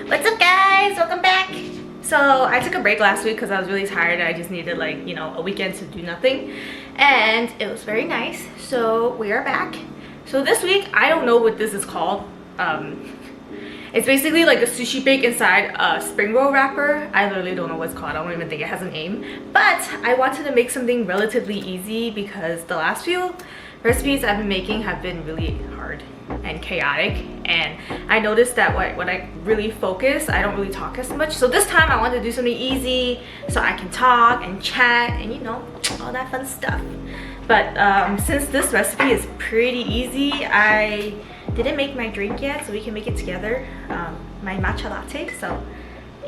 What's up guys? Welcome back! So I took a break last week because I was really tired. I just needed like, you know, a weekend to do nothing. And it was very nice. So we are back. So this week, I don't know what this is called. It's basically like a sushi bake inside a spring roll wrapper. I literally don't know what it's called. I don't even think it has a name. But I wanted to make something relatively easy because the last few recipes I've been making have been really hard and chaotic, and I noticed that when I really focus, I don't really talk as much. So this time I want to do something easy so I can talk and chat and, you know, all that fun stuff. But since this recipe is pretty easy, I didn't make my drink yet, so we can make it together, my matcha latte. So,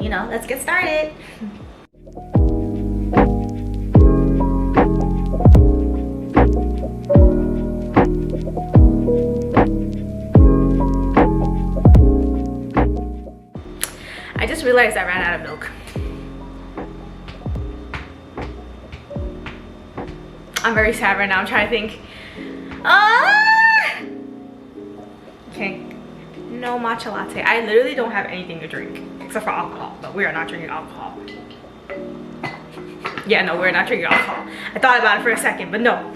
you know, let's get started. I just realized I ran out of milk. I'm very sad right now. I'm trying to think. Okay, no matcha latte. I literally don't have anything to drink except for alcohol, but we are not drinking alcohol. Yeah, no, we're not drinking alcohol. I thought about it for a second, but no.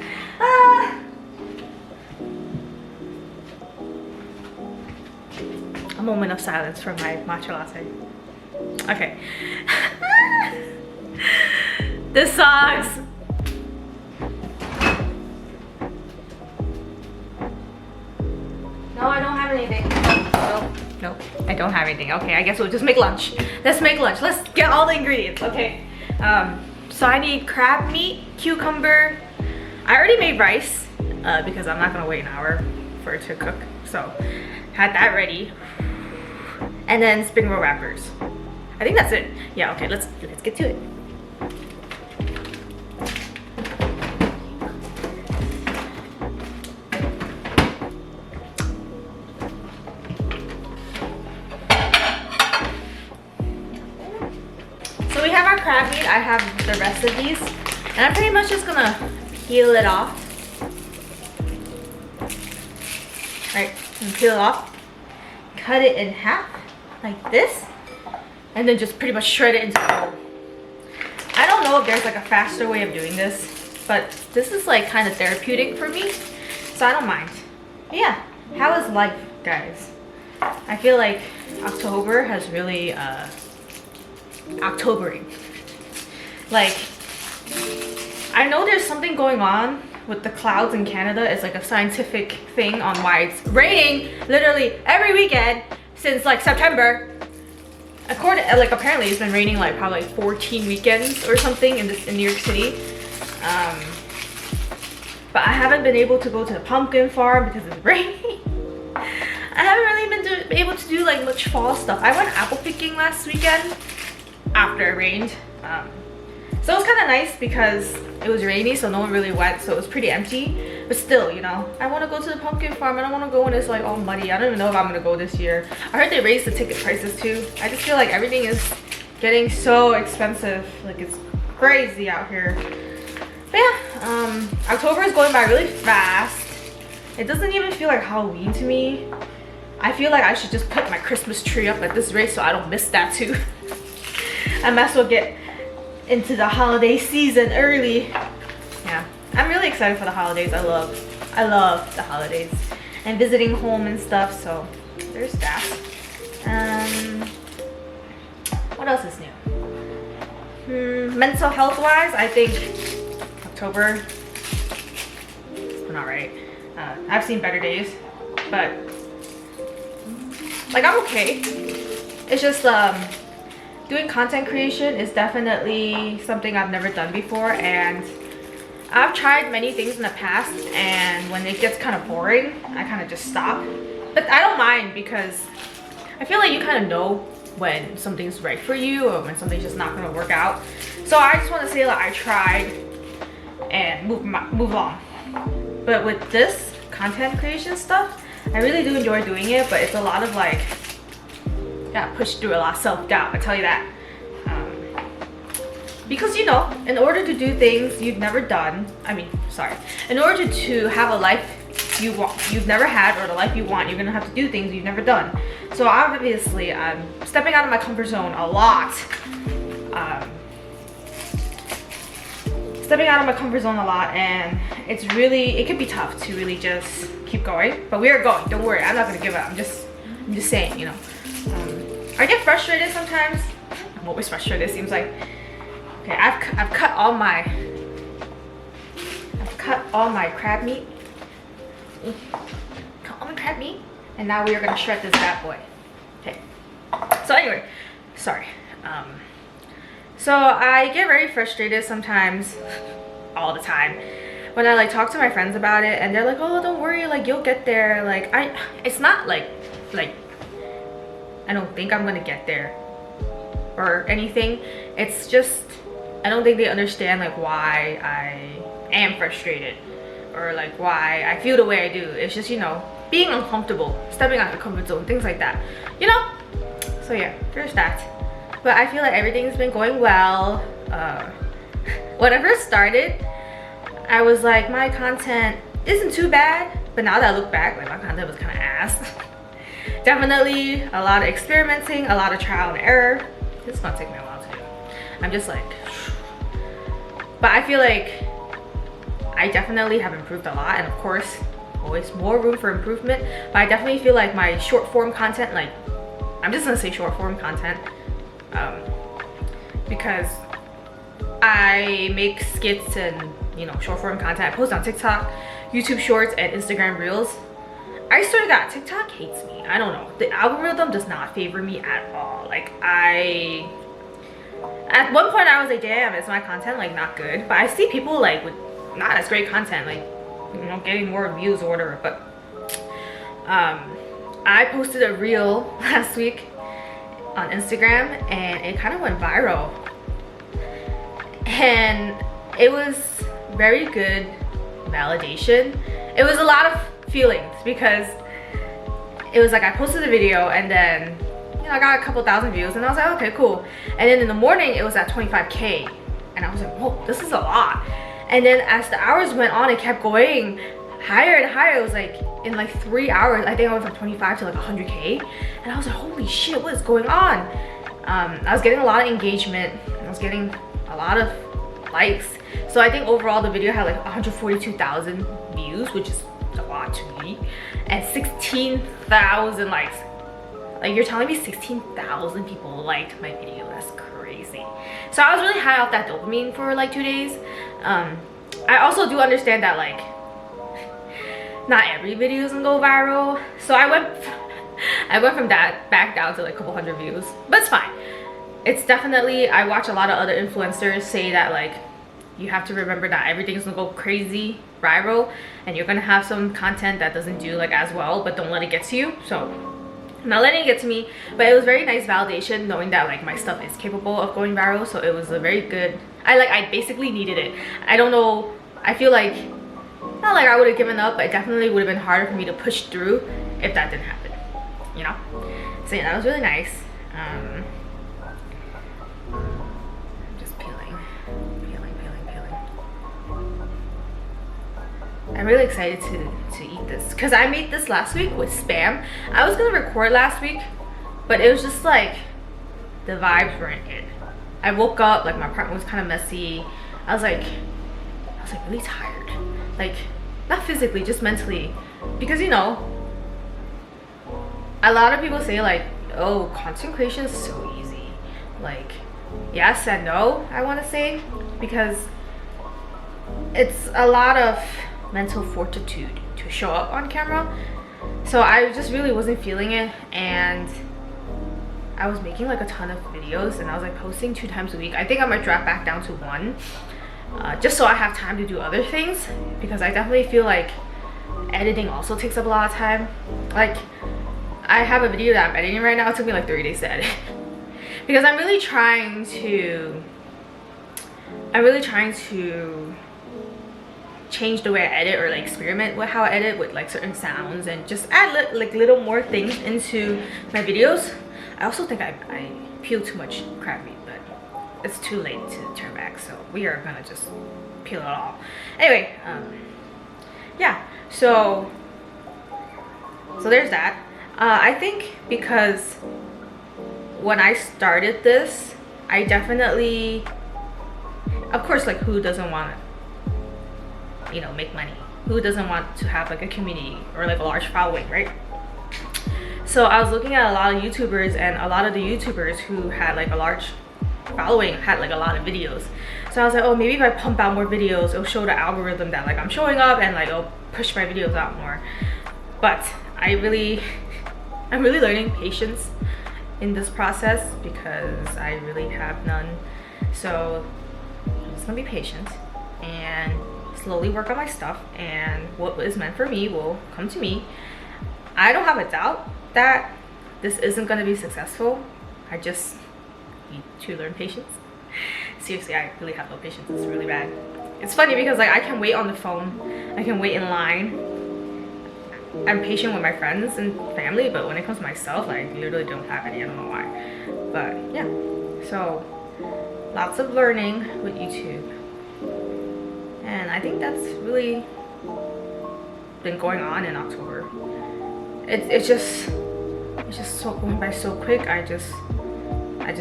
A moment of silence for my matcha latte. Okay. This sucks. No, I don't have anything. No, I don't have anything. Okay, I guess we'll just make lunch. Let's make lunch. Let's get all the ingredients. Okay. So I need crab meat, cucumber. I already made rice because I'm not gonna wait an hour for it to cook. So had that ready. And then spring roll wrappers. I think that's it. Yeah, okay, let's get to it. So we have our crab meat. I have the rest of these. And I'm pretty much just gonna peel it off. Right, and peel it off. Cut it in half, like this. And then just pretty much shred it into the bowl. I don't know if there's like a faster way of doing this, but this is like kind of therapeutic for me, so I don't mind. But yeah, how is life, guys? I feel like October has really Octobering. Like, I know there's something going on with the clouds in Canada. It's like a scientific thing on why it's raining literally every weekend since like September. Apparently it's been raining like probably 14 weekends or something in New York City. But I haven't been able to go to the pumpkin farm because it's raining. I haven't really been able to do like much fall stuff. I went apple picking last weekend after it rained. So it was kind of nice because it was rainy, so no one really went, so it was pretty empty. But still, you know, I want to go to the pumpkin farm. I don't want to go when it's like all muddy. I don't even know if I'm gonna go this year. I heard they raised the ticket prices too. I just feel like everything is getting so expensive. Like, it's crazy out here. But yeah, October is going by really fast. It doesn't even feel like Halloween to me. I feel like I should just put my Christmas tree up at this rate so I don't miss that too. I might as well get into the holiday season early. Yeah, I'm really excited for the holidays. I love the holidays and visiting home and stuff, so there's that. What else is new? Mental health wise, I think October has been alright. I've seen better days, but like, I'm okay. It's just doing content creation is definitely something I've never done before, and I've tried many things in the past, and when it gets kind of boring, I kind of just stop. But I don't mind because I feel like you kind of know when something's right for you or when something's just not going to work out. So I just want to say that I tried and move on. But with this content creation stuff, I really do enjoy doing it, but it's a lot of like, pushed through a lot of self-doubt, I tell you that. Because, you know, in order to do things you've never done, in order to have a life you've never had or the life you want, you're gonna have to do things you've never done. So obviously I'm stepping out of my comfort zone a lot. And it's really, it can be tough to really just keep going, but we are going. Don't worry, I'm not gonna give up. I'm just saying, you know. I get frustrated sometimes. I'm always frustrated, it seems like. Okay, I've cut all my crab meat. Cut all my crab meat, and now we are gonna shred this bad boy. Okay. So anyway, sorry. So I get very frustrated sometimes, all the time, when I like talk to my friends about it, and they're like, oh, don't worry, like you'll get there. Like it's not like I don't think I'm gonna get there or anything. It's just I don't think they understand like why I am frustrated or like why I feel the way I do. It's just, you know, being uncomfortable, stepping out of the comfort zone, things like that, you know. So yeah, there's that. But I feel like everything's been going well. When I first started, I was like, my content isn't too bad, but now that I look back, like my content was kind of ass. Definitely a lot of experimenting, a lot of trial and error. It's gonna take me a while to do. I'm just like, but I feel like I definitely have improved a lot, and of course, always more room for improvement. But I definitely feel like my short form content, like I'm just gonna say short form content, because I make skits and, you know, short form content. I post on TikTok, YouTube Shorts, and Instagram Reels. I swear to God, TikTok hates me. I don't know. The algorithm does not favor me at all. Like at one point I was like, damn, is my content like not good? But I see people like with not as great content, like, you know, getting more views or whatever. But I posted a reel last week on Instagram, and it kind of went viral, and it was very good validation. It was a lot of feelings because it was like I posted a video, and then, you know, I got a couple thousand views, and I was like, okay, cool. And then in the morning it was at 25K, and I was like, whoa, this is a lot. And then as the hours went on, it kept going higher and higher. It was like in like 3 hours, I think I went from 25 to like 100K, and I was like, holy shit, what is going on? I was getting a lot of engagement, I was getting a lot of likes. So I think overall the video had like 142,000 views, which is a lot to me, and 16,000 likes. Like, you're telling me 16,000 people liked my video? That's crazy. So I was really high off that dopamine for like 2 days. I also do understand that like not every video is gonna go viral, so I went from that back down to like a couple hundred views, but it's fine. It's definitely, I watch a lot of other influencers say that like you have to remember that everything's gonna go crazy viral, and you're gonna have some content that doesn't do like as well, but don't let it get to you. So I'm not letting it get to me, but it was very nice validation knowing that like my stuff is capable of going viral. So it was a very good, I basically needed it. I don't know, I feel like, not like I would have given up, but it definitely would have been harder for me to push through if that didn't happen, you know. So yeah, that was really nice. Just peeling. I'm really excited to eat this because I made this last week with Spam. I was gonna record last week, but it was just like the vibes weren't it. I woke up, like my apartment was kind of messy. I was like really tired, like not physically, just mentally, because, you know, a lot of people say like, oh, content creation is so easy. Like, yes and no, I want to say, because it's a lot of mental fortitude to show up on camera. So I just really wasn't feeling it, and I was making like a ton of videos, and I was like posting 2 times a week. I think I might drop back down to 1, just so I have time to do other things, because I definitely feel like editing also takes up a lot of time. Like, I have a video that I'm editing right now. It took me like 30 days to edit because I'm really trying to change the way I edit, or like experiment with how I edit with like certain sounds, and just add like little more things into my videos. I also think I peel too much crab meat, but it's too late to turn back, so we are gonna just peel it all. Anyway, yeah, so there's that. I think because when I started this, I definitely, of course, like who doesn't want to, you know, make money? Who doesn't want to have like a community or like a large following, right? So I was looking at a lot of YouTubers, and a lot of the YouTubers who had like a large following had like a lot of videos. So I was like, oh, maybe if I pump out more videos, it'll show the algorithm that like I'm showing up, and like it'll push my videos out more. But I'm really learning patience in this process because I really have none. So I'm just gonna be patient and slowly work on my stuff, and what is meant for me will come to me. I don't have a doubt that this isn't gonna be successful. I just need to learn patience. Seriously, I really have no patience. It's really bad. It's funny because like I can wait on the phone, I can wait in line. I'm patient with my friends and family, but when it comes to myself, I literally don't have any. I don't know why. But yeah, so lots of learning with YouTube, and I think that's really been going on in October. It's just so going by so quick. I just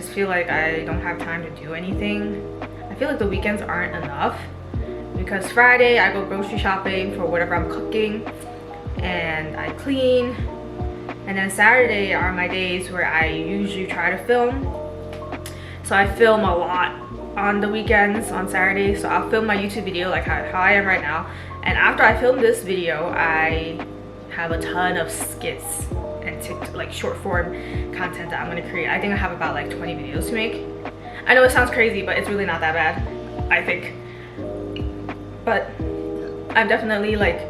feel like I don't have time to do anything. I feel like the weekends aren't enough because Friday I go grocery shopping for whatever I'm cooking, and I clean, and then Saturday are my days where I usually try to film. So I film a lot on the weekends on Saturday. So I'll film my YouTube video like how I am right now, and after I film this video I have a ton of skits and like short form content that I'm gonna create. I think I have about like 20 videos to make. I know it sounds crazy, but it's really not that bad, I think. But I'm definitely like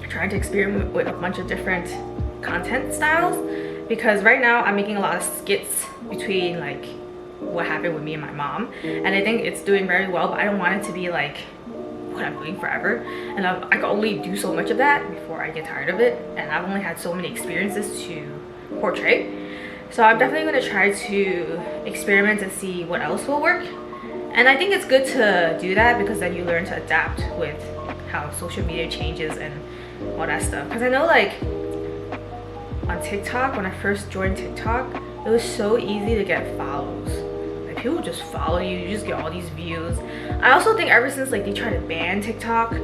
trying to experiment with a bunch of different content styles, because right now I'm making a lot of skits between like what happened with me and my mom, and I think it's doing very well, but I don't want it to be like what I'm doing forever, and I can only do so much of that before I get tired of it, and I've only had so many experiences to portray. So I'm definitely going to try to experiment and see what else will work, and I think it's good to do that because then you learn to adapt with how social media changes and all that stuff. Because I know like on TikTok, when I first joined TikTok, it was so easy to get follows. People just follow you, you just get all these views. I also think ever since like they tried to ban TikTok,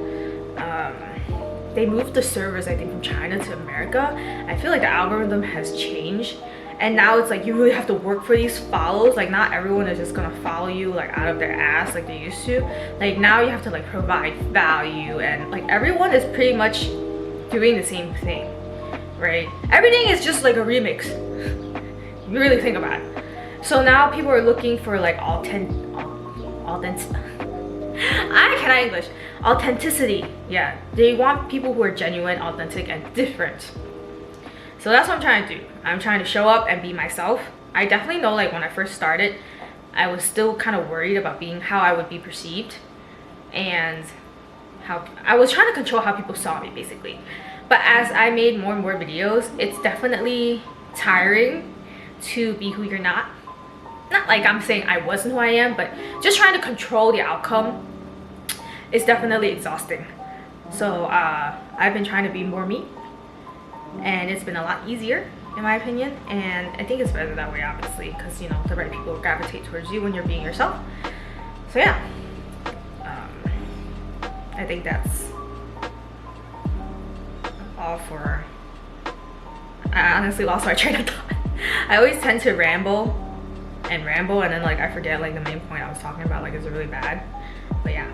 they moved the servers, I think, from China to America. I feel like the algorithm has changed, and now it's like you really have to work for these follows. Like not everyone is just gonna follow you like out of their ass like they used to. Like now you have to like provide value, and like everyone is pretty much doing the same thing, right? Everything is just like a remix. You really think about it. So now people are looking for like authenticity. Yeah, they want people who are genuine, authentic, and different. So that's what I'm trying to do. I'm trying to show up and be myself. I definitely know like when I first started, I was still kind of worried about being how I would be perceived, and how I was trying to control how people saw me basically. But as I made more and more videos, it's definitely tiring to be who you're not. Not like I'm saying I wasn't who I am, but just trying to control the outcome is definitely exhausting. So I've been trying to be more me, and it's been a lot easier in my opinion, and I think it's better that way, obviously, because you know the right people gravitate towards you when you're being yourself. So yeah, I think that's all for. I honestly lost my train of thought. I always tend to ramble and then like I forget like the main point I was talking about. Like it's really bad. But yeah,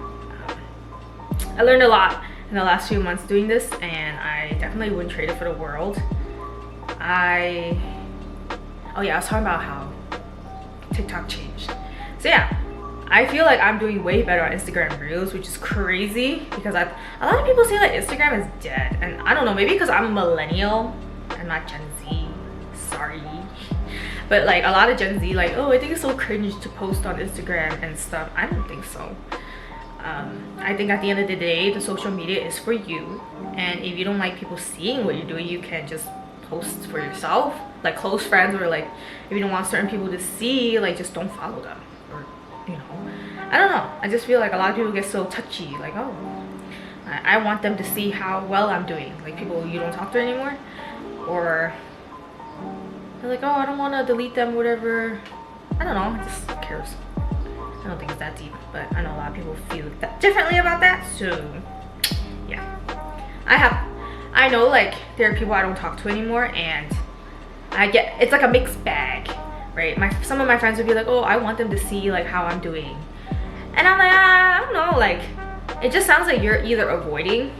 I learned a lot in the last few months doing this, and I definitely wouldn't trade it for the world. I was talking about how TikTok changed. So yeah, I feel like I'm doing way better on Instagram Reels, which is crazy because a lot of people say that Instagram is dead, and I don't know, maybe because I'm a millennial, I'm not Gen Z, sorry. But like a lot of Gen Z like, oh, I think it's so cringe to post on Instagram and stuff. I don't think so. I think at the end of the day, the social media is for you, and if you don't like people seeing what you're doing, you can just post for yourself, like close friends, or like if you don't want certain people to see, like just don't follow them, or you know, I don't know. I just feel like a lot of people get so touchy, like, oh, I want them to see how well I'm doing, like people you don't talk to anymore, or They're like, oh, I don't want to delete them, whatever. I don't know, just who cares? I don't think it's that deep, but I know a lot of people feel that differently about that, so yeah. I know like there are people I don't talk to anymore, and it's like a mixed bag, right? Some of my friends would be like, oh, I want them to see like how I'm doing, and I'm like, I don't know, like it just sounds like you're either avoiding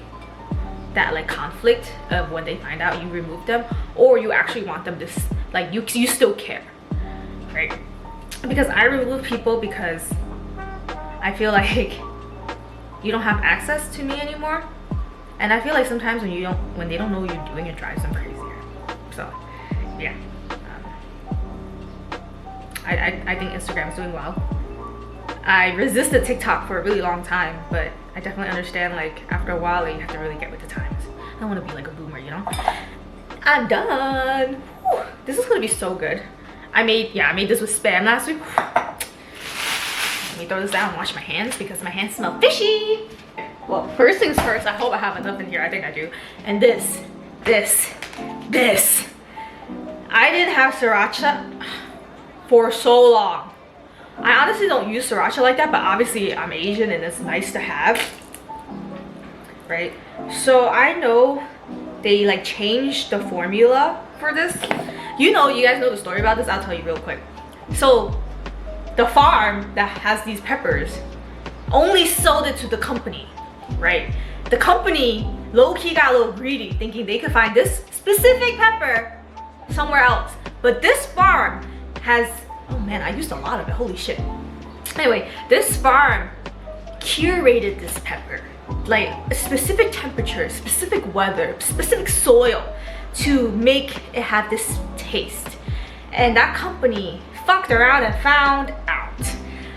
that like conflict of when they find out you remove them, or you actually want them to like you still care, right? Because I remove people because I feel like you don't have access to me anymore, and I feel like sometimes when they don't know what you're doing, it drives them crazier. So yeah, I think Instagram is doing well. I resisted TikTok for a really long time, but I definitely understand like after a while like, you have to really get with the times. I don't want to be like a boomer, you know. I'm done. Whew. This is gonna be so good. I made this with Spam last week. Let me throw this down and wash my hands because my hands smell fishy. Well, first things first, I hope I have enough in here. I think I do. And this. I didn't have sriracha for so long. I honestly don't use sriracha like that, but obviously I'm Asian and it's nice to have, right? So I know they like changed the formula for this. You guys know the story about this. I'll tell you real quick. So the farm that has these peppers only sold it to the company, right? The company low-key got a little greedy, thinking they could find this specific pepper somewhere else. But this farm has, oh man, I used a lot of it, holy shit. Anyway, this farm curated this pepper, like a specific temperature, specific weather, specific soil to make it have this taste. And that company fucked around and found out.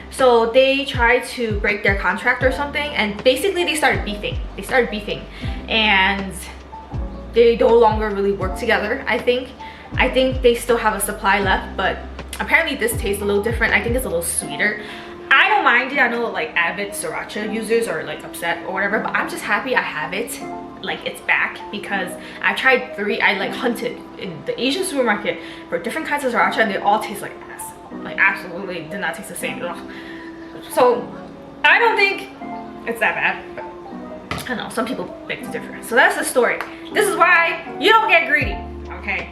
So they tried to break their contract or something, and basically they started beefing. And they no longer really work together, I think. I think they still have a supply left, but apparently this tastes a little different. I think it's a little sweeter. I don't mind it. I know like avid sriracha users are like upset or whatever, but I'm just happy I have it. Like it's back, because I tried I like hunted in the Asian supermarket for different kinds of sriracha, and they all taste like ass. Like absolutely did not taste the same. Ugh. So I don't think it's that bad, but I don't know, some people beg to differ. So that's the story. This is why you don't get greedy, okay?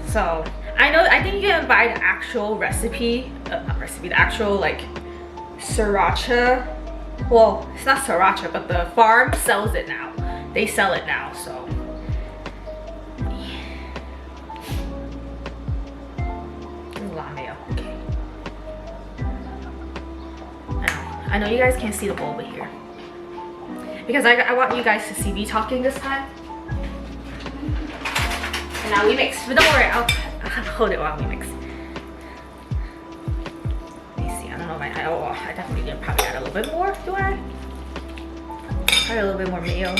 So I think you can buy the actual recipe, the actual like sriracha. Well, it's not sriracha, but the farm sells it now. They sell it now, so. There's a lot of mayo, okay. I know you guys can't see the bowl over here, because I want you guys to see me talking this time. And now we mix, but don't worry, I'll hold it while we mix. Let me see, I don't know if I definitely did probably add a little bit more, do I? Probably a little bit more mayo.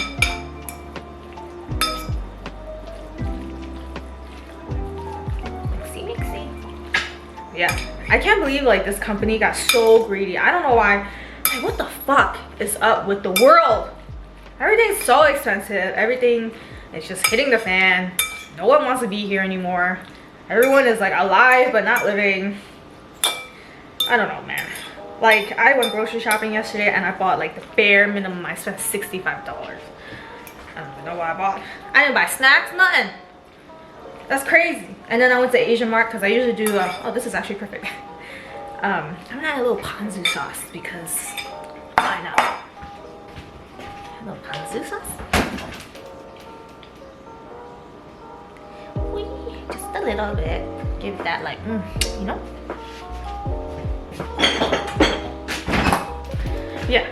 Mixy. Yeah, I can't believe like this company got so greedy. I don't know why. Like, what the fuck is up with the world? Everything's so expensive. Everything is just hitting the fan. No one wants to be here anymore. Everyone is like alive but not living. I don't know, man. Like I went grocery shopping yesterday and I bought like the bare minimum. I spent $65. I don't even know what I bought. I didn't buy snacks, nothing. That's crazy. And then I went to Asian Mart because I usually do, oh, this is actually perfect. I'm gonna add a little ponzu sauce because why not? A little ponzu sauce. Just a little bit. Give that like, you know? Yeah.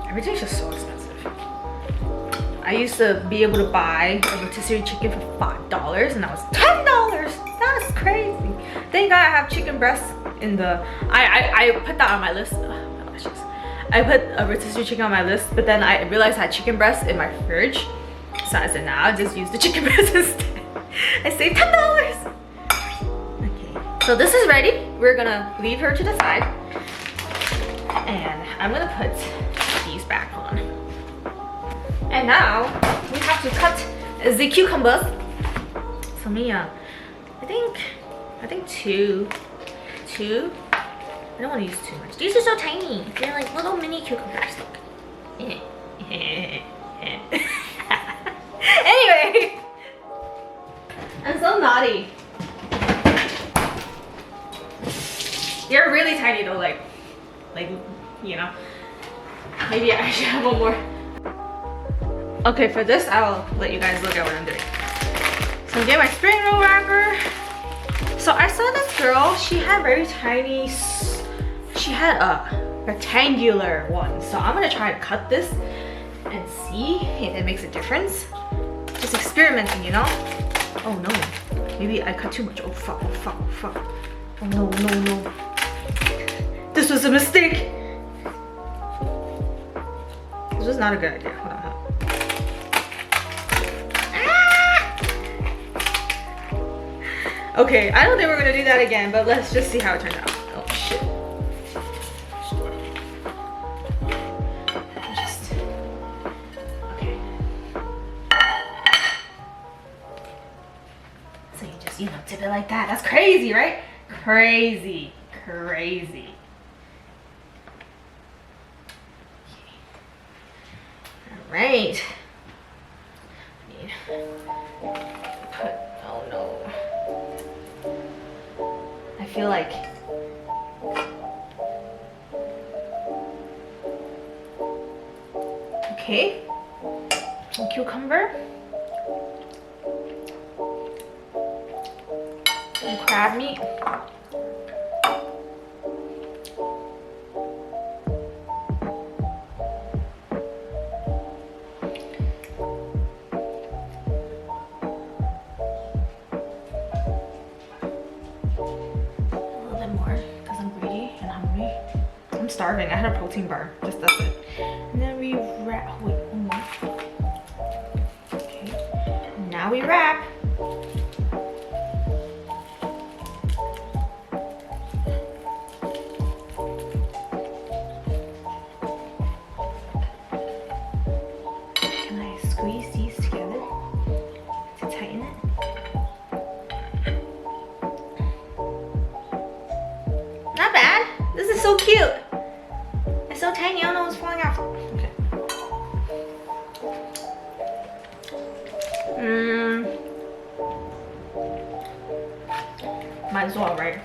Everything's just so expensive. I used to be able to buy a rotisserie chicken for $5 and now it's $10. That's crazy. Thank God I have chicken breasts in the, I put that on my list. I put a rotisserie chicken on my list, but then I realized I had chicken breasts in my fridge. So I said, nah, I'll just use the chicken breast instead. I saved $10. Okay, so this is ready. We're gonna leave her to the side. And I'm gonna put these back on. And now we have to cut the cucumbers. So Mia, I think two. I don't want to use too much. These are so tiny. They're like little mini cucumbers. Look. Anyway, I'm so naughty. You're really tiny though, like you know. Maybe I should have one more. Okay, for this I'll let you guys look at what I'm doing. So I'm getting my spring roll wrapper. So I saw this girl, she had very tiny, she had a rectangular one. So I'm gonna try to cut this and see if it makes a difference. Just experimenting, you know? Oh no, maybe I cut too much. Oh fuck, oh fuck, oh fuck. Oh no, no, no. This was a mistake. This was not a good idea. Hold on, hold on. Okay, I don't think we're gonna do that again, but let's just see how it turns out. Oh shit. Okay. So you just, tip it like that. That's crazy, right? Crazy. Crazy. Alright. Oh no. I feel like okay. Some cucumber. Some crab meat. I'm starving. I had a protein bar. Just that's it. And then we wrap. Wait, okay. Now we wrap. Can I squeeze these together to tighten it? Not bad. This is so cute. It's so tiny, I don't know what's falling off. Okay. Might as well, right?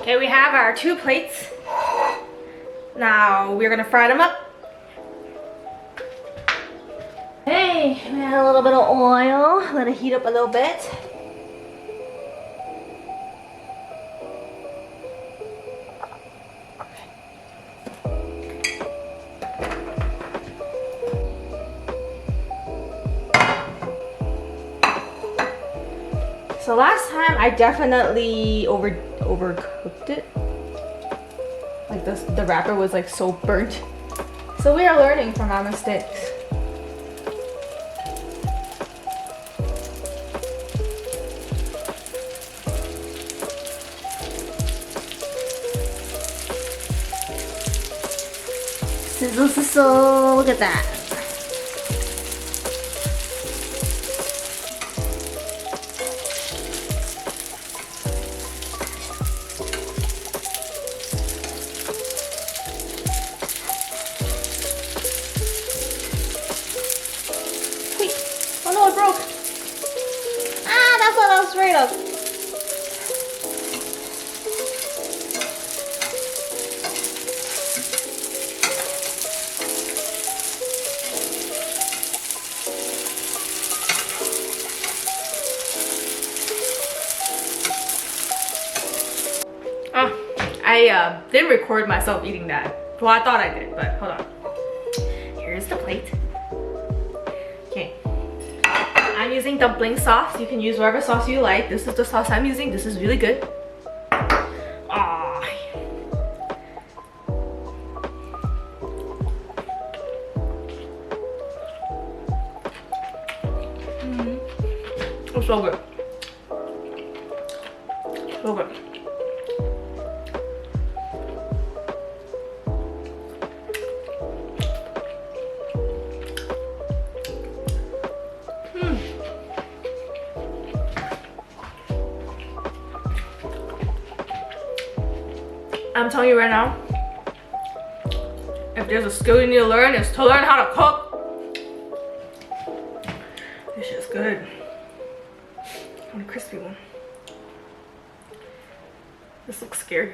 Okay, we have our 2 plates. Now we're gonna fry them up. Hey, we add a little bit of oil. Let it heat up a little bit. So last time I definitely overcooked it. Like the wrapper was like so burnt. So we are learning from our mistakes. Sizzle, sizzle, look at that. I didn't record myself eating that. Well, I thought I did, but hold on. Here's the plate. Okay. I'm using dumpling sauce. You can use whatever sauce you like. This is the sauce I'm using. This is really good. Ah. It's so good. So good. I'm telling you right now, if there's a skill you need to learn, it's to learn how to cook. This shit's good. I want a crispy one. This looks scary.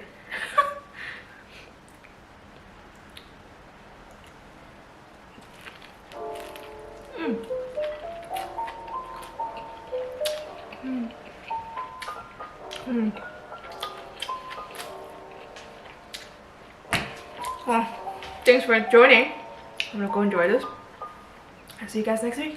Well, thanks for joining. I'm gonna go enjoy this. I'll see you guys next week.